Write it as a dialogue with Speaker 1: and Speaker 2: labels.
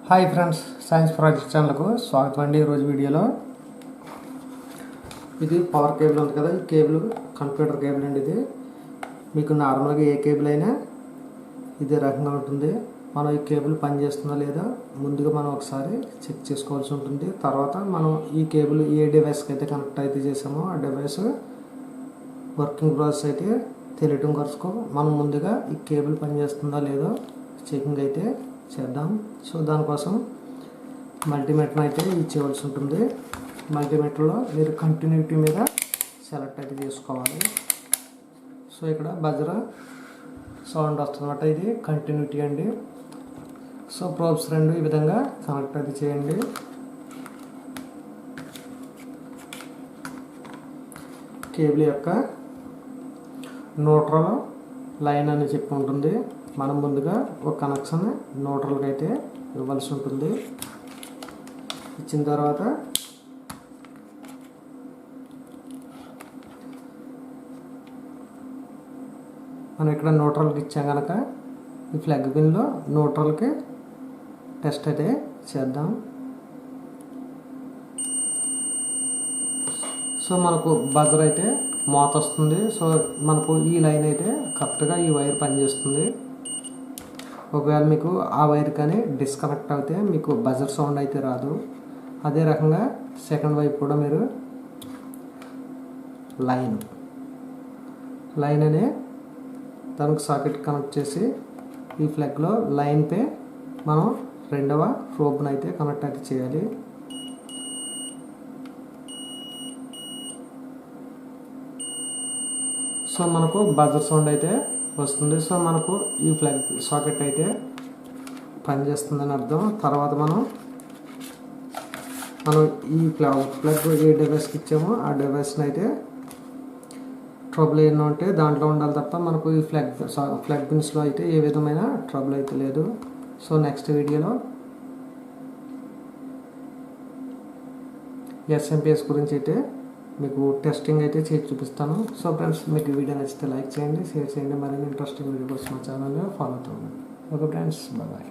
Speaker 1: Hi friends, science project ఛానల్కు స్వాగతం అండి. ఈరోజు వీడియోలో ఇది పవర్ కేబుల్ ఉంది కదా, ఈ కేబుల్ కంప్యూటర్ కేబుల్ అండి. ఇది మీకు నార్మల్గా ఏ కేబుల్ అయినా ఇదే రకంగా ఉంటుంది. మనం ఈ కేబుల్ పనిచేస్తుందా లేదా ముందుగా మనం ఒకసారి చెక్ చేసుకోవాల్సి ఉంటుంది. తర్వాత మనం ఈ కేబుల్ ఏ డివైస్కి అయితే కనెక్ట్ అయితే చేసామో ఆ డివైస్ వర్కింగ్ ప్రాసెస్ అయితే తెలియటం కొరకు మనం ముందుగా ఈ కేబుల్ పనిచేస్తుందా లేదో చెకింగ్ అయితే చేద్దాం. సో దానికోసం మల్టీమీటర్ అయితే ఇచ్చేవలసి ఉంటుంది. మల్టీమీటర్లో మీరు కంటిన్యూటీ మీద సెలెక్ట్ అయితే చేసుకోవాలి. సో ఇక్కడ బజర్ సౌండ్ వస్తుందన్నమాట, ఇది కంటిన్యూటీ అండి. సో ప్రోబ్స్ రెండు ఈ విధంగా కనెక్ట్ అయితే చేయండి. కేబుల్ యొక్క న్యూట్రల్ లైన్ అని చెప్పి ఉంటుంది. మనం ముందుగా ఒక కనెక్షన్ న్యూట్రల్గా అయితే ఇవ్వాల్సి ఉంటుంది. ఇచ్చిన తర్వాత మనం ఇక్కడ న్యూట్రల్కి ఇచ్చాం కనుక ఈ ఫ్లగ్ పిన్లో న్యూట్రల్కి టెస్ట్ అయితే చేద్దాం. సో మనకు బజర్ అయితే మోత వస్తుంది. సో మనకు ఈ లైన్ అయితే కరెక్ట్గా ఈ వైర్ పనిచేస్తుంది. ఒకవేళ మీకు ఆ వైర్ కానీ డిస్కనెక్ట్ అయితే మీకు బజర్ సౌండ్ అయితే రాదు. అదే రకంగా సెకండ్ వైపు కూడా మీరు లైన్ అనే దానికి సాకెట్ కనెక్ట్ చేసి ఈ ఫ్లగ్లో లైన్పై మనం రెండవ ప్రోబ్ని అయితే కనెక్ట్ అయితే చేయాలి. సో మనకు బజర్ సౌండ్ అయితే వస్తుంది. సో మనకు ఈ ఫ్లగ్ సాకెట్ అయితే పనిచేస్తుందని అర్థం. తర్వాత మనం ఈ ప్లగ్ ఏ డివైస్కి ఇచ్చామో ఆ డివైస్ని అయితే ట్రబుల్ ఏమో ఉంటే దాంట్లో ఉండాలి తప్ప మనకు ఈ ఫ్లగ్ పిన్స్లో అయితే ఏ విధమైన ట్రబుల్ అయితే లేదు. సో నెక్స్ట్ వీడియోలో ఎస్ఎంపిఎస్ గురించి అయితే మీకు టెస్టింగ్ అయితే చేసి చూపిస్తాను. సో ఫ్రెండ్స్, మీకు వీడియో నచ్చితే లైక్ చేయండి, షేర్ చేయండి. మరిన్ని ఇంట్రెస్టింగ్ వీడియో కోసం మా ఛానల్ని ఫాలో అవుతుంది. Okay friends, bye.